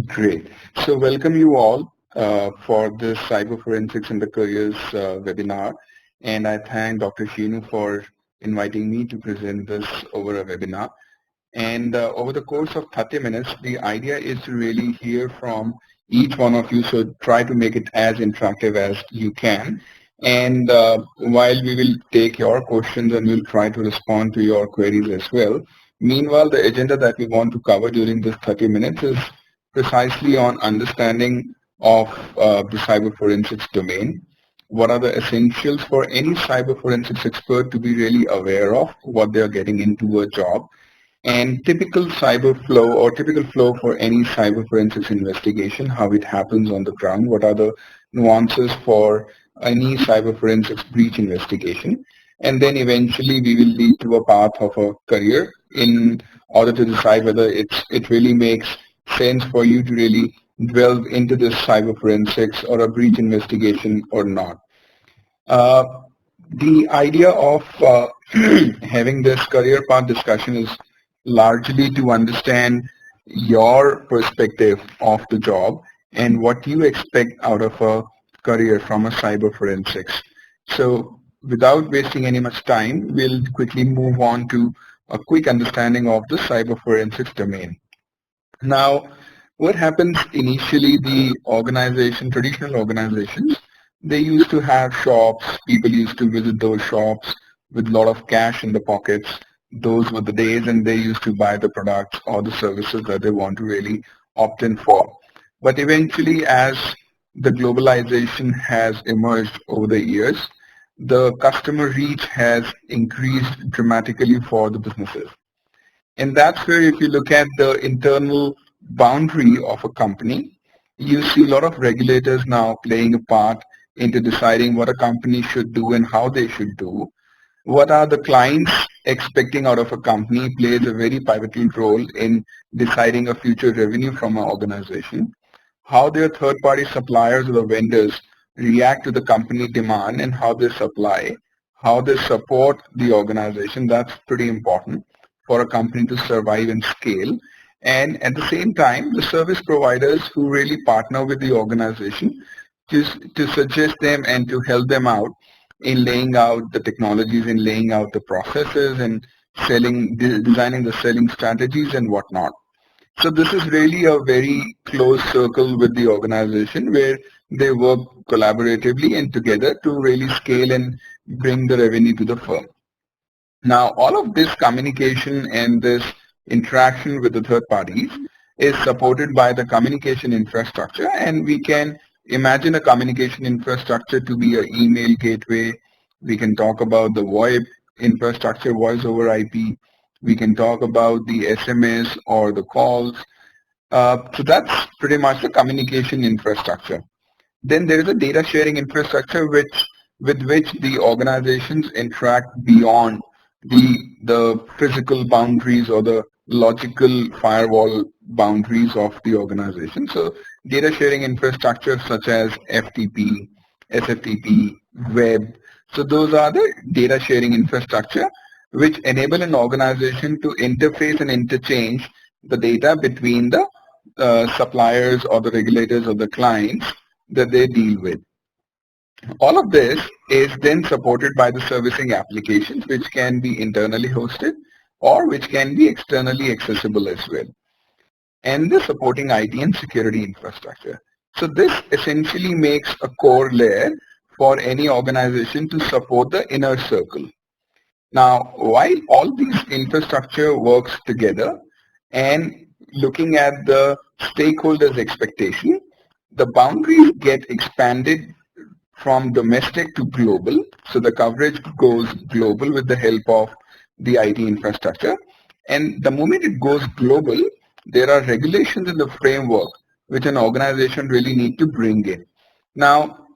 Great. So welcome you all for this Cyber Forensics in the Careers webinar. And I thank Dr. Sheenu for inviting me to present this over a webinar. And over the course of 30 minutes, the idea is to really hear from each one of you. So try to make it as interactive as you can. And while we will take your questions and we'll try to respond to your queries as well. Meanwhile, the agenda that we want to cover during this 30 minutes is precisely on understanding of the cyber forensics domain. What are the essentials for any cyber forensics expert to be really aware of what they're getting into a job, and typical cyber flow or typical flow for any cyber forensics investigation, how it happens on the ground, what are the nuances for any cyber forensics breach investigation, and then eventually we will lead to a path of a career in order to decide whether it really makes sense for you to really delve into this cyber forensics or a breach investigation or not. Uh, the idea of having this career path discussion is largely to understand your perspective of the job and what you expect out of a career from a cyber forensics. So without wasting any much time, we'll quickly move on to a quick understanding of the cyber forensics domain. Now, what happens initially, the organization, traditional organizations, they used to have shops, people used to visit those shops with a lot of cash in the pockets. Those were the days, and they used to buy the products or the services that they want to really opt in for. But eventually, as the globalization has emerged over the years, the customer reach has increased dramatically for the businesses. And that's where if you look at the internal boundary of a company, you see a lot of regulators now playing a part into deciding what a company should do and how they should do. What are the clients expecting out of a company plays a very pivotal role in deciding a future revenue from an organization. How their third-party suppliers or the vendors react to the company demand and how they supply, how they support the organization, that's pretty important for a company to survive and scale. And at the same time, the service providers who really partner with the organization to suggest them and to help them out in laying out the technologies and laying out the processes and designing the selling strategies and whatnot. So this is really a very close circle with the organization where they work collaboratively and together to really scale and bring the revenue to the firm. Now, all of this communication and this interaction with the third parties is supported by the communication infrastructure, and we can imagine a communication infrastructure to be an email gateway. We can talk about the VoIP infrastructure, voice over IP. We can talk about the SMS or the calls. So that's pretty much the communication infrastructure. Then there is a data sharing infrastructure with which the organizations interact beyond the physical boundaries or the logical firewall boundaries of the organization. So data sharing infrastructure such as FTP, SFTP, web. So those are the data sharing infrastructure which enable an organization to interface and interchange the data between the suppliers or the regulators or the clients that they deal with. All of this is then supported by the servicing applications, which can be internally hosted or which can be externally accessible as well, and the supporting IT and security infrastructure. So this essentially makes a core layer for any organization to support the inner circle. Now, while all these infrastructure works together and looking at the stakeholders' expectation, the boundaries get expanded from domestic to global. So the coverage goes global with the help of the IT infrastructure. And the moment it goes global, there are regulations in the framework which an organization really need to bring in. Now,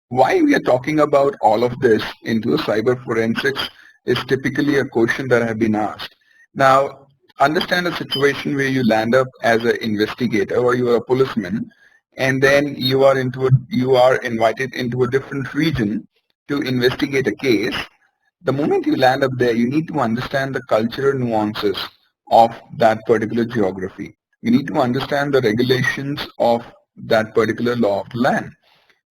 why we are talking about all of this into cyber forensics is typically a question that have been asked. Now, understand a situation where you land up as an investigator or you are a policeman, and then you are invited into a different region to investigate a case. The moment you land up there, you need to understand the cultural nuances of that particular geography. You need to understand the regulations of that particular law of the land.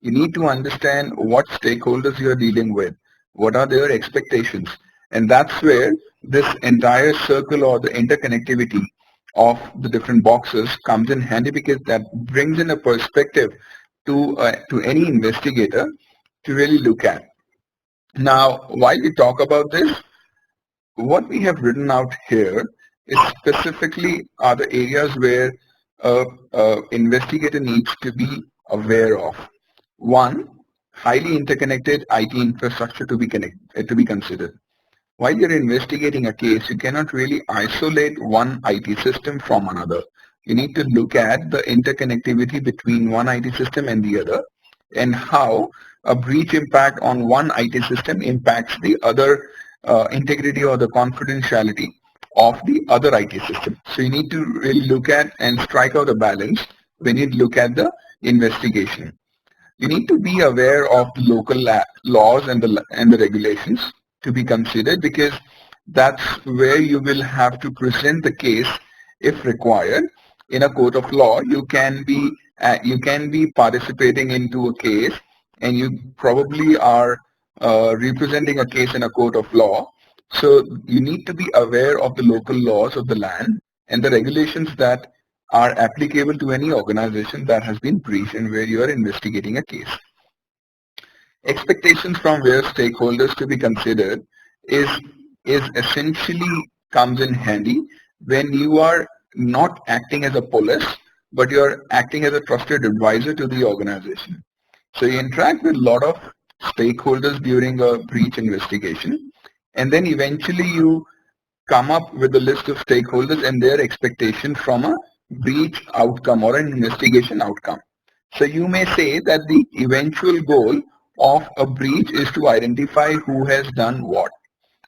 You need to understand what stakeholders you are dealing with, what are their expectations. And that's where this entire circle or the interconnectivity of the different boxes comes in handy, because that brings in a perspective to any investigator to really look at. Now, while we talk about this, what we have written out here is specifically are the areas where a investigator needs to be aware of. One, highly interconnected IT infrastructure to be considered. While you're investigating a case, you cannot really isolate one IT system from another. You need to look at the interconnectivity between one IT system and the other, and how a breach impact on one IT system impacts the other integrity or the confidentiality of the other IT system. So you need to really look at and strike out a balance when you look at the investigation. You need to be aware of the local laws and the regulations to be considered, because that's where you will have to present the case if required. In a court of law, you can be participating into a case, and you probably are representing a case in a court of law. So you need to be aware of the local laws of the land and the regulations that are applicable to any organization that has been breached and where you are investigating a case. Expectations from where stakeholders to be considered is essentially comes in handy when you are not acting as a police, but you are acting as a trusted advisor to the organization. So you interact with a lot of stakeholders during a breach investigation, and then eventually you come up with a list of stakeholders and their expectation from a breach outcome or an investigation outcome. So you may say that the eventual goal of a breach is to identify who has done what,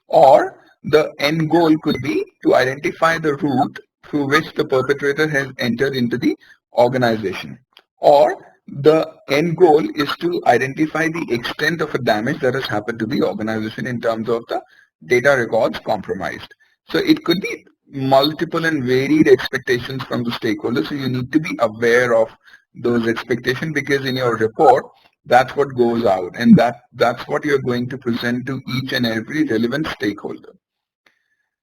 or the end goal could be to identify the route through which the perpetrator has entered into the organization, or the end goal is to identify the extent of a damage that has happened to the organization in terms of the data records compromised. So it could be multiple and varied expectations from the stakeholders. So you need to be aware of those expectations, because in your report, that's what goes out, and that's what you're going to present to each and every relevant stakeholder.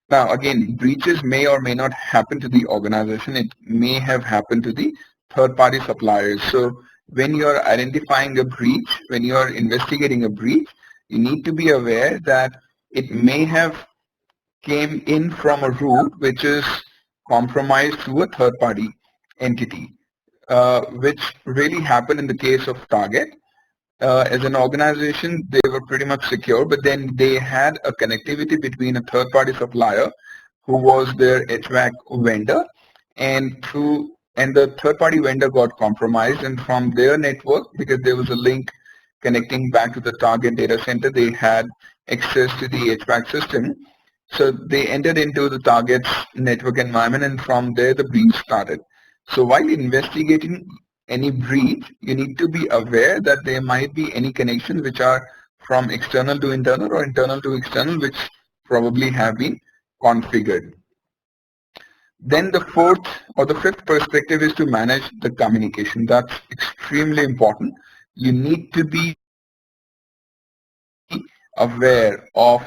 Now, again, breaches may or may not happen to the organization. It may have happened to the third-party suppliers. So when you're identifying a breach, when you're investigating a breach, you need to be aware that it may have came in from a route which is compromised through a third-party entity, which really happened in the case of Target. As an organization, they were pretty much secure, but then they had a connectivity between a third-party supplier who was their HVAC vendor, and the third-party vendor got compromised, and from their network, because there was a link connecting back to the target data center, they had access to the HVAC system. So they entered into the target's network environment, and from there the breach started. So while investigating any breach, you need to be aware that there might be any connections which are from external to internal or internal to external, which probably have been configured. Then the fourth or the fifth perspective is to manage the communication. That's extremely important. You need to be aware of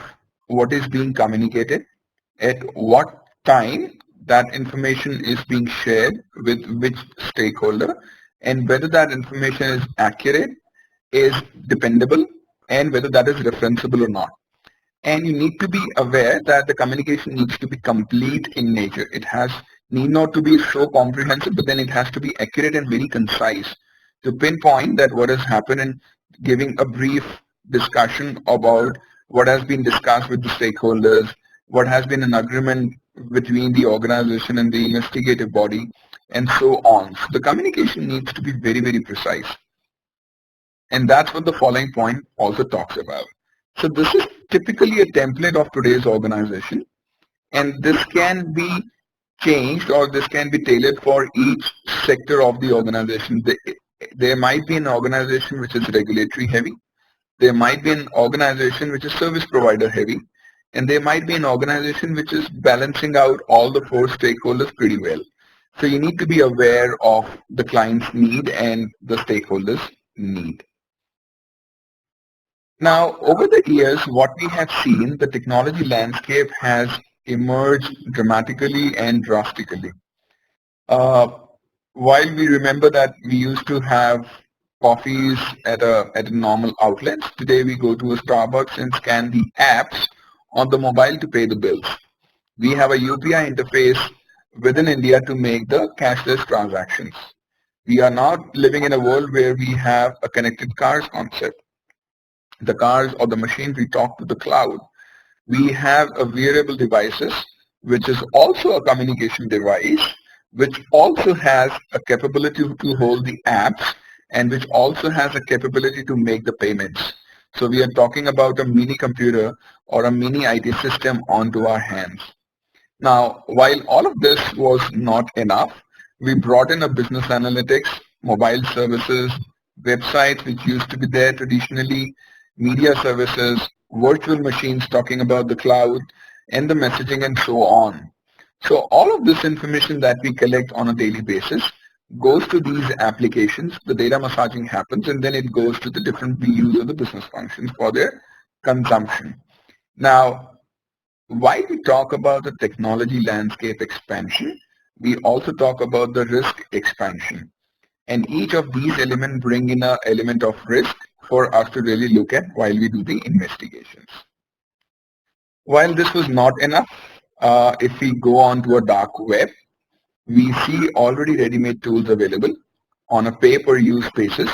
what is being communicated, at what time that information is being shared with which stakeholder, and whether that information is accurate, is dependable, and whether that is referenceable or not. And you need to be aware that the communication needs to be complete in nature. It need not to be so comprehensive, but then it has to be accurate and very concise to pinpoint that what has happened, and giving a brief discussion about what has been discussed with the stakeholders, what has been an agreement between the organization and the investigative body, and so on. So the communication needs to be very, very precise. And that's what the following point also talks about. So this is typically a template of today's organization, and this can be changed, or this can be tailored for each sector of the organization. There might be an organization which is regulatory heavy, there might be an organization which is service provider heavy, and there might be an organization which is balancing out all the four stakeholders pretty well. So you need to be aware of the client's need and the stakeholders' need. Now, over the years, what we have seen, the technology landscape has emerged dramatically and drastically. Uh, while we remember that we used to have coffees at a normal outlets, today we go to a Starbucks and scan the apps on the mobile to pay the bills. We have a UPI interface within India to make the cashless transactions. We are not living in a world where we have a connected cars concept. The cars or the machines we talk to the cloud. We have a wearable devices, which is also a communication device, which also has a capability to hold the apps and which also has a capability to make the payments. So we are talking about a mini computer or a mini IT system onto our hands. Now, while all of this was not enough, we brought in a business analytics, mobile services, websites which used to be there traditionally, media services, virtual machines talking about the cloud, and the messaging and so on. So all of this information that we collect on a daily basis goes to these applications, the data massaging happens, and then it goes to the different BUs of the business functions for their consumption. Now, while we talk about the technology landscape expansion, we also talk about the risk expansion. And each of these elements bring in an element of risk for us to really look at while we do the investigations. While this was not enough, if we go on to a dark web, we see already ready-made tools available on a pay-per-use basis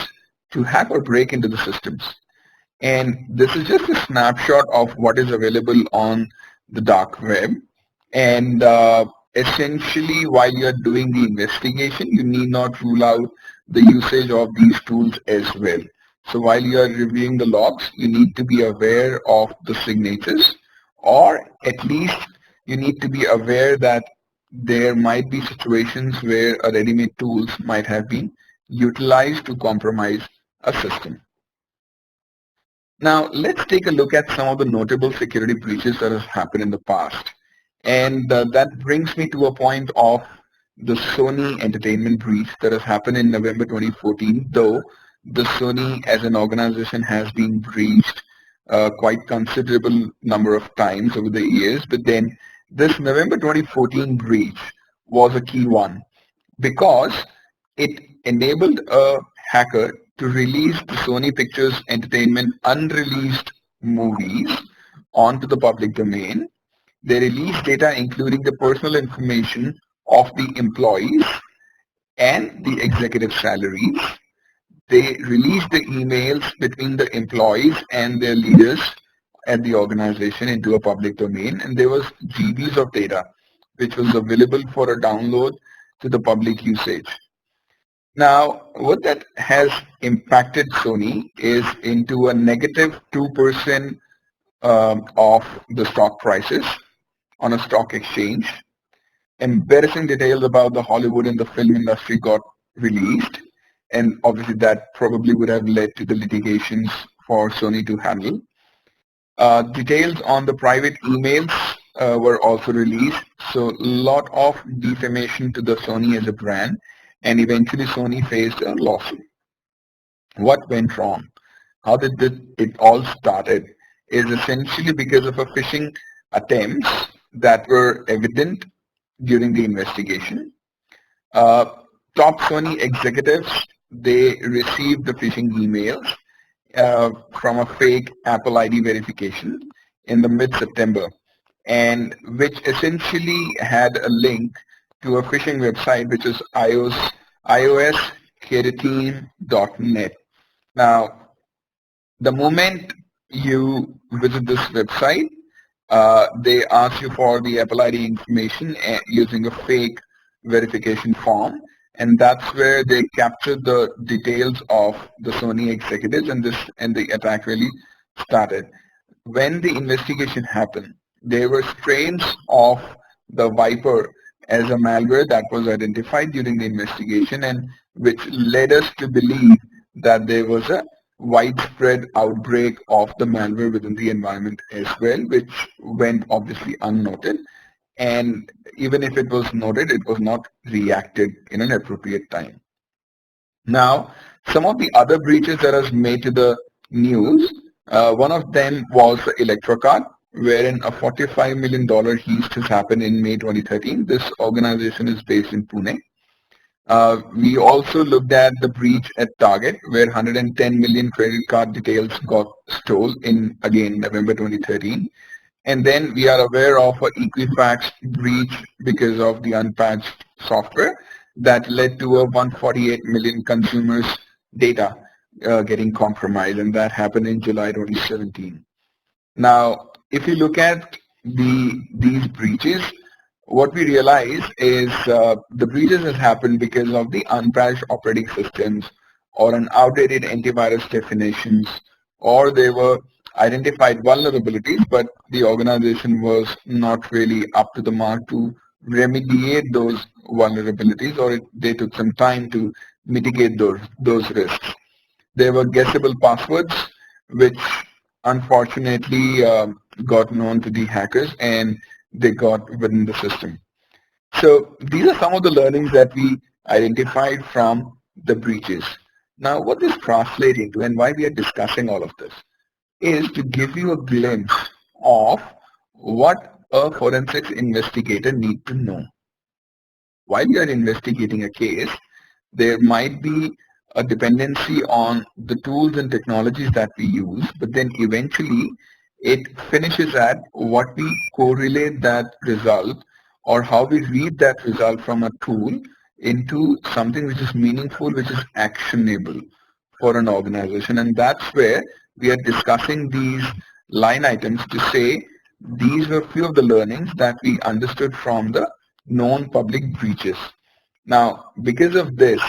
to hack or break into the systems. And this is just a snapshot of what is available on the dark web. And essentially, while you are doing the investigation, you need not rule out the usage of these tools as well. So while you are reviewing the logs, you need to be aware of the signatures, or at least you need to be aware that there might be situations where a ready-made tools might have been utilized to compromise a system. Now, let's take a look at some of the notable security breaches that have happened in the past. And that brings me to a point of the Sony entertainment breach that has happened in November 2014, though the Sony as an organization has been breached quite considerable number of times over the years. But then this November 2014 breach was a key one because it enabled a hacker to release the Sony Pictures Entertainment unreleased movies onto the public domain. They released data including the personal information of the employees and the executive salaries. They released the emails between the employees and their leaders at the organization into a public domain, and there was GBs of data which was available for a download to the public usage. Now, what that has impacted Sony is into a negative 2% of the stock prices on a stock exchange. Embarrassing details about the Hollywood and the film industry got released, and obviously that probably would have led to the litigations for Sony to handle. Details on the private emails were also released, so a lot of defamation to the Sony as a brand, and eventually Sony faced a lawsuit. What went wrong? How did it all started? Is essentially because of a phishing attempts that were evident during the investigation. Uh, Top Sony executives, they received the phishing emails from a fake Apple ID verification in the mid-September, and which essentially had a link to a phishing website which is iOS-keratin.net. Now, the moment you visit this website, they ask you for the Apple ID information using a fake verification form, and that's where they captured the details of the Sony executives, and the attack really started. When the investigation happened, there were strains of the Viper as a malware that was identified during the investigation, and which led us to believe that there was a widespread outbreak of the malware within the environment as well, which went obviously unnoted. and even if it was noted, it was not reacted in an appropriate time. Now, some of the other breaches that has made to the news, one of them was the Electrocard, wherein a $45 million heist has happened in May 2013. This organization is based in Pune. We also looked at the breach at Target, where 110 million credit card details got stolen in, again, November 2013. And then we are aware of an Equifax breach because of the unpatched software that led to a 148 million consumers data getting compromised, and that happened in July 2017. Now, if you look at these breaches, what we realize is the breaches has happened because of the unpatched operating systems or an outdated antivirus definitions, or they were identified vulnerabilities, but the organization was not really up to the mark to remediate those vulnerabilities, or they took some time to mitigate those risks. There were guessable passwords, which unfortunately got known to the hackers, and they got within the system. So these are some of the learnings that we identified from the breaches. Now, what this translates into and why we are discussing all of this is to give you a glimpse of what a forensics investigator needs to know. While you are investigating a case, there might be a dependency on the tools and technologies that we use, but then eventually it finishes at what we correlate that result or how we read that result from a tool into something which is meaningful, which is actionable for an organization. And that's where we are discussing these line items to say these were few of the learnings that we understood from the known public breaches. Now, because of this,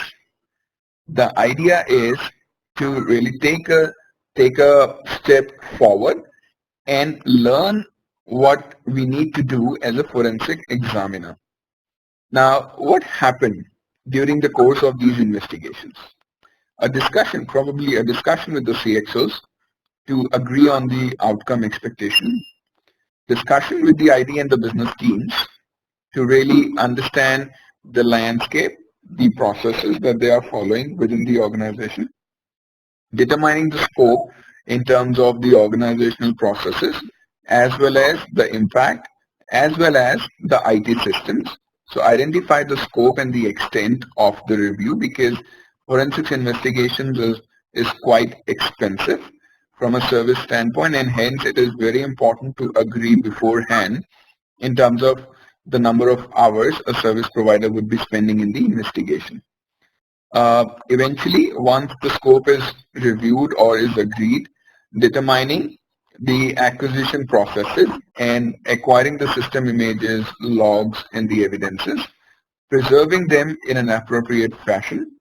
the idea is to really take a step forward and learn what we need to do as a forensic examiner. Now, what happened during the course of these investigations? A discussion, probably a discussion with the CXOs to agree on the outcome expectation, discussion with the ID and the business teams to really understand the landscape, the processes that they are following within the organization, determining the scope in terms of the organizational processes, as well as the impact, as well as the IT systems. So identify the scope and the extent of the review, because forensics investigations is quite expensive from a service standpoint, and hence it is very important to agree beforehand in terms of the number of hours a service provider would be spending in the investigation. Eventually, once the scope is reviewed or is agreed, determining the acquisition processes and acquiring the system images, logs, and the evidences, preserving them in an appropriate fashion,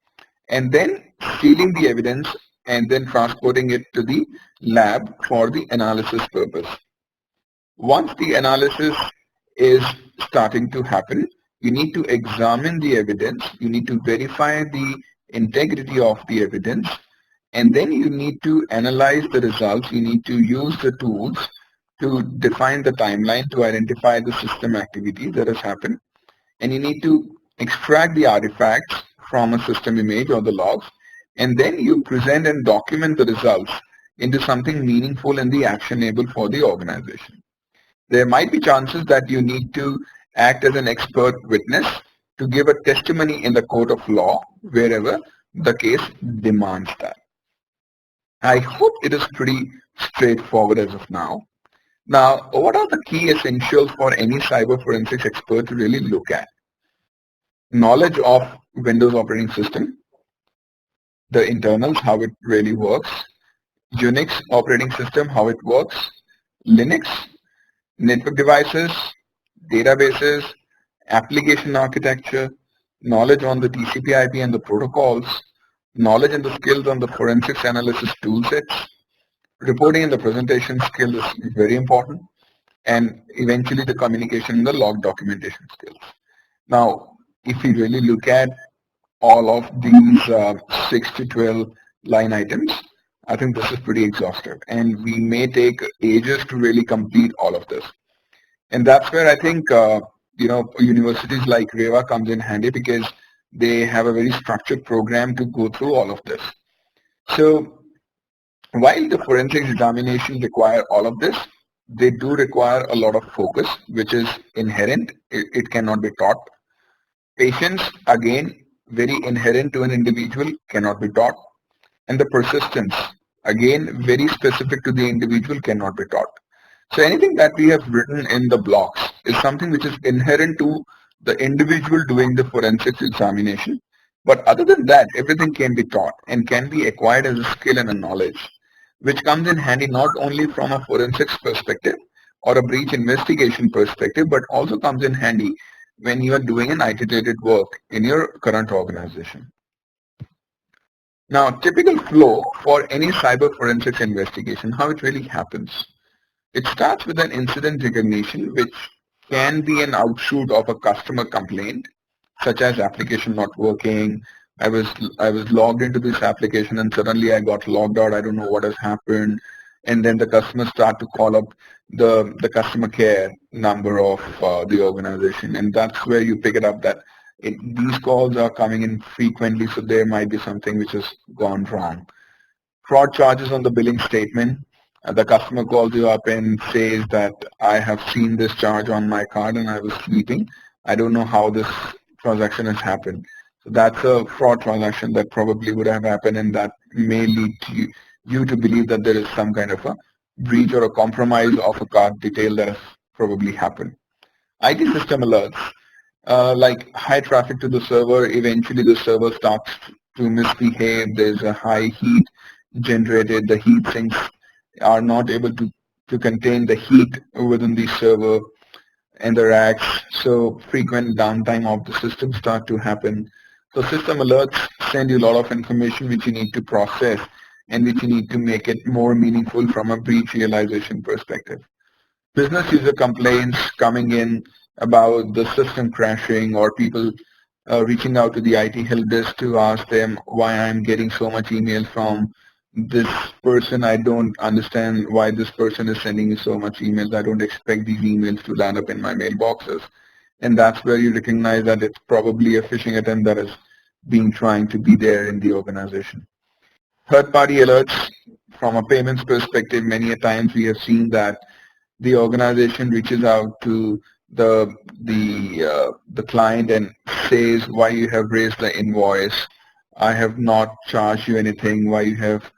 and then sealing the evidence and then transporting it to the lab for the analysis purpose. Once the analysis is starting to happen, you need to examine the evidence, you need to verify the integrity of the evidence, and then you need to analyze the results. You need to use the tools to define the timeline to identify the system activity that has happened, and you need to extract the artifacts from a system image or the logs, and then you present and document the results into something meaningful and the actionable for the organization. There might be chances that you need to act as an expert witness to give a testimony in the court of law wherever the case demands that. I hope it is pretty straightforward as of now. Now, what are the key essentials for any cyber forensics expert to really look at? Knowledge of Windows operating system, the internals, how it really works, Unix operating system, how it works, Linux, network devices, databases, application architecture, knowledge on the TCP/IP and the protocols, knowledge and the skills on the forensics analysis tool sets, reporting and the presentation skill is very important, and eventually the communication and the log documentation skills. Now, if we really look at all of these 6 to 12 line items, I think this is pretty exhaustive, and we may take ages to really complete all of this. And that's where I think universities like REVA comes in handy because they have a very structured program to go through all of this. So while the forensics examination require all of this, they do require a lot of focus, which is inherent. It cannot be taught. Patience, again, very inherent to an individual, cannot be taught. And the persistence, again, very specific to the individual, cannot be taught. So anything that we have written in the blocks is something which is inherent to the individual doing the forensics examination. But other than that, everything can be taught and can be acquired as a skill and a knowledge, which comes in handy not only from a forensics perspective or a breach investigation perspective, but also comes in handy when you are doing an IT-related work in your current organization. Now, typical flow for any cyber forensics investigation, how it really happens. It starts with an incident recognition, which can be an outshoot of a customer complaint, such as application not working. I was logged into this application and suddenly I got logged out. I don't know what has happened. And then the customers start to call up the customer care number of the organization. And that's where you pick it up that these calls are coming in frequently, so there might be something which has gone wrong. Fraud charges on the billing statement. The customer calls you up and says that I have seen this charge on my card and I was sleeping. I don't know how this transaction has happened. So that's a fraud transaction that probably would have happened, and that may lead to you to believe that there is some kind of a breach or a compromise of a card detail that has probably happened. IT system alerts, like high traffic to the server, eventually the server starts to misbehave. There's a high heat generated. The heat sinks are not able to contain the heat within the server and the racks. So frequent downtime of the system start to happen. So system alerts send you a lot of information which you need to process and which you need to make it more meaningful from a breach realization perspective. Business user complaints coming in about the system crashing, or people reaching out to the IT help desk to ask them why I'm getting so much email from this person. I don't understand why this person is sending me so much emails. I don't expect these emails to land up in my mailboxes. And that's where you recognize that it's probably a phishing attempt that is being trying to be there in the organization. Third-party alerts, from a payments perspective, many a times we have seen that the organization reaches out to the client and says why you have raised the invoice. I have not charged you anything. Why you have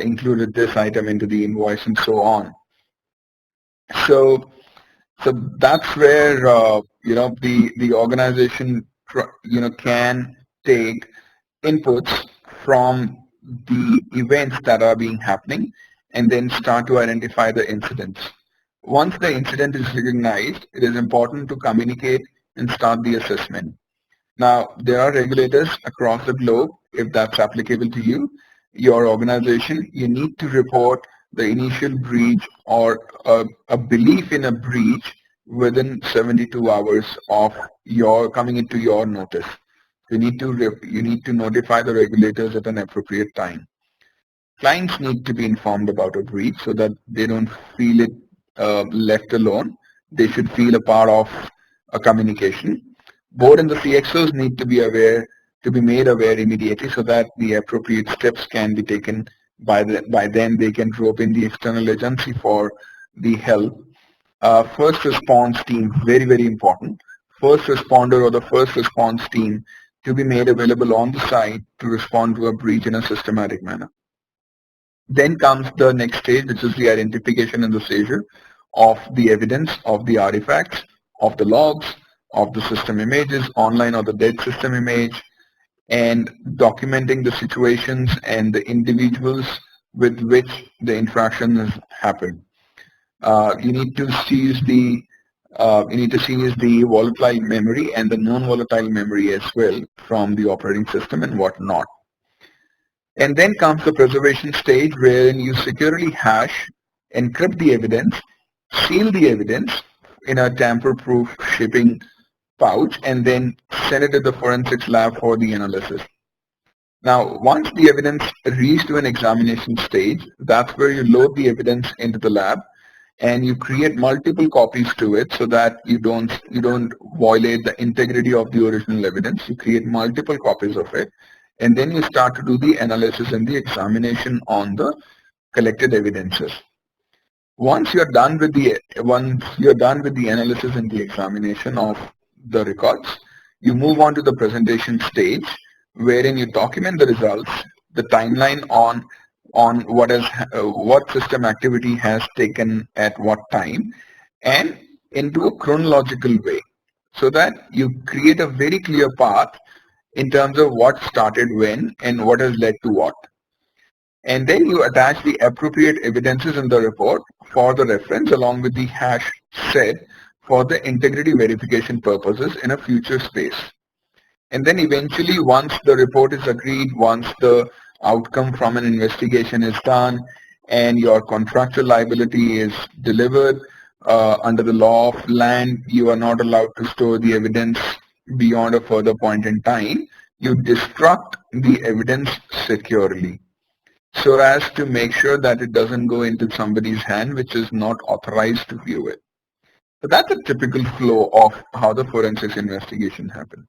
included this item into the invoice, and so on. So that's where the organization can take inputs from the events that are being happening and then start to identify the incidents. Once the incident is recognized, it is important to communicate and start the assessment. Now, there are regulators across the globe. If that's applicable to you, your organization, you need to report the initial breach or a belief in a breach within 72 hours of your coming into your notice. You need to notify the regulators at an appropriate time. Clients need to be informed about a breach so that they don't feel it left alone. They should feel a part of a communication. Board and the CXOs need to be made aware immediately so that the appropriate steps can be taken. By then they can rope in the external agency for the help. First response team, very, very important. First responder or the first response team to be made available on the site to respond to a breach in a systematic manner. Then comes the next stage, which is the identification and the seizure of the evidence, of the artifacts, of the logs, of the system images, online or the dead system image, and documenting the situations and the individuals with which the infraction has happened. You need to seize the volatile memory and the non-volatile memory as well from the operating system and whatnot. And then comes the preservation stage, wherein you securely hash, encrypt the evidence, seal the evidence in a tamper-proof shipping pouch, and then send it to the forensics lab for the analysis. Now, once the evidence reaches to an examination stage, that's where you load the evidence into the lab and you create multiple copies to it so that you don't violate the integrity of the original evidence. You create multiple copies of it, and then you start to do the analysis and the examination on the collected evidences. Once you're done with the analysis and the examination of the records, you move on to the presentation stage, wherein you document the results, the timeline on what system activity has taken at what time, and into a chronological way, so that you create a very clear path in terms of what started when and what has led to what. And then you attach the appropriate evidences in the report for the reference along with the hash set for the integrity verification purposes in a future space. And then eventually, once the report is agreed, once the outcome from an investigation is done, and your contractual liability is delivered, under the law of land, you are not allowed to store the evidence beyond a further point in time. You destruct the evidence securely, so as to make sure that it doesn't go into somebody's hand which is not authorized to view it. So that's a typical flow of how the forensics investigation happens.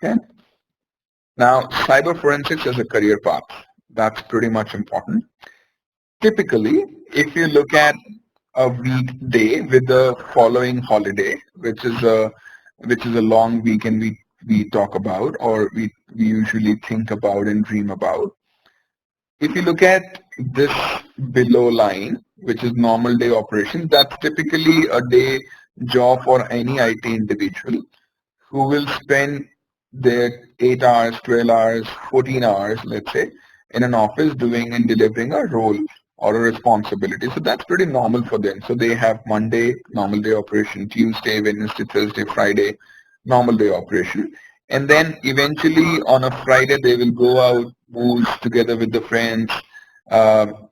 Okay. Now, cyber forensics as a career path, that's pretty much important. Typically, if you look at a weekday with the following holiday, which is a long weekend we talk about, or we usually think about and dream about. If you look at this below line, which is normal day operation, that's typically a day job for any IT individual who will spend their 8 hours, 12 hours, 14 hours, let's say, in an office doing and delivering a role or a responsibility. So that's pretty normal for them. So they have Monday, normal day operation, Tuesday, Wednesday, Thursday, Friday, normal day operation. And then eventually on a Friday, they will go out, booze together with the friends.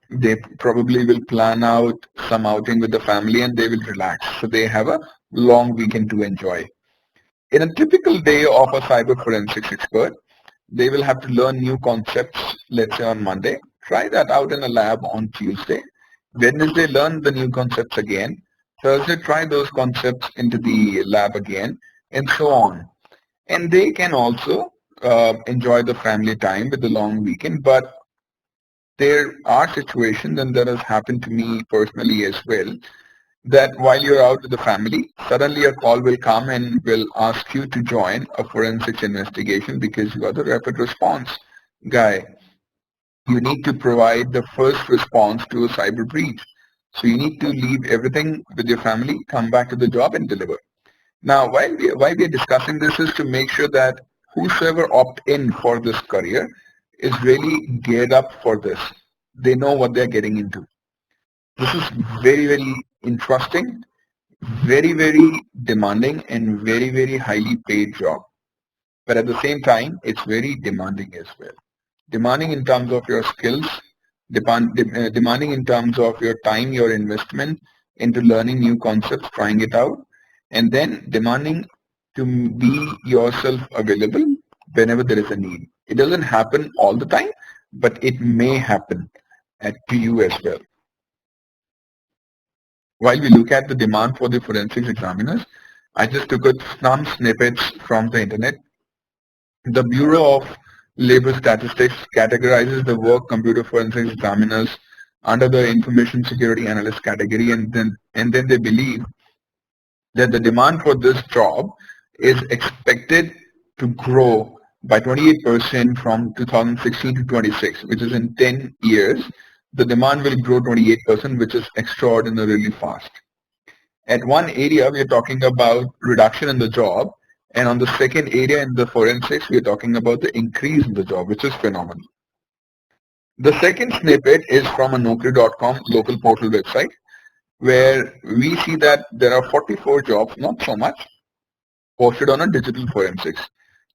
They probably will plan out some outing with the family and they will relax. So they have a long weekend to enjoy. In a typical day of a cyber forensics expert, they will have to learn new concepts, let's say on Monday, try that out in a lab on Tuesday. Wednesday, learn the new concepts again. Thursday, try those concepts into the lab again, and so on. And they can also enjoy the family time with the long weekend, but there are situations, and that has happened to me personally as well, that while you're out with the family, suddenly a call will come and will ask you to join a forensics investigation because you are the rapid response guy. You need to provide the first response to a cyber breach. So you need to leave everything with your family, come back to the job and deliver. Now, why we are discussing this is to make sure that whosoever opt in for this career is really geared up for this. They know what they're getting into. This is very, very interesting, very, very demanding, and very, very highly paid job. But at the same time, it's very demanding as well. Demanding in terms of your skills, demanding in terms of your time, your investment into learning new concepts, trying it out, and then demanding to be yourself available whenever there is a need. It doesn't happen all the time, but it may happen to you as well. While we look at the demand for the forensics examiners, I just took some snippets from the internet. The Bureau of Labor Statistics categorizes the work computer forensics examiners under the information security analyst category, and then they believe that the demand for this job is expected to grow by 28% from 2016 to 26, which is in 10 years. The demand will grow 28%, which is extraordinarily fast. At one area, we are talking about reduction in the job, and on the second area in the forensics, we are talking about the increase in the job, which is phenomenal. The second snippet is from a Naukri.com local portal website, where we see that there are 44 jobs, not so much, posted on a digital forensics.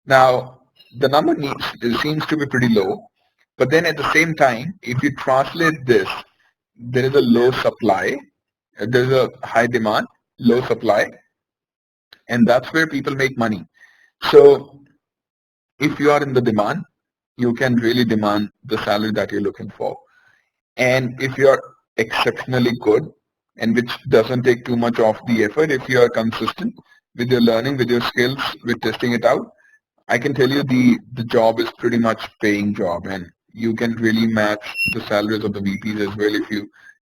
Now, the number seems to be pretty low, but then at the same time, if you translate this, there is a low supply, there's a high demand, low supply, and that's where people make money. So if you are in the demand, you can really demand the salary that you're looking for. And if you're exceptionally good, and which doesn't take too much of the effort, if you are consistent with your learning, with your skills, with testing it out, I can tell you the job is pretty much paying job, and you can really match the salaries of the VPs as well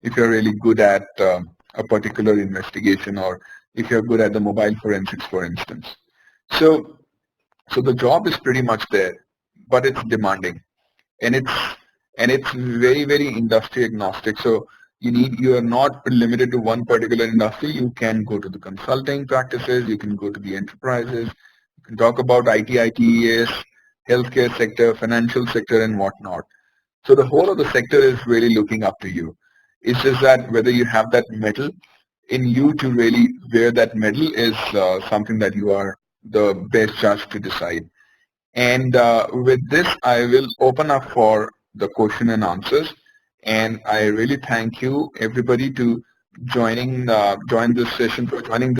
if you're really good at a particular investigation, or if you're good at the mobile forensics, for instance. So so the job is pretty much there, but it's demanding, and it's very industry agnostic. So you are not limited to one particular industry. You can go to the consulting practices, you can go to the enterprises, you can talk about IT, ITES, healthcare sector, financial sector, and whatnot. So the whole of the sector is really looking up to you. It's just that whether you have that medal in you to really wear that medal is something that you are the best judge to decide. And with this, I will open up for the question and answers. And I really thank you, everybody, to join this session, for joining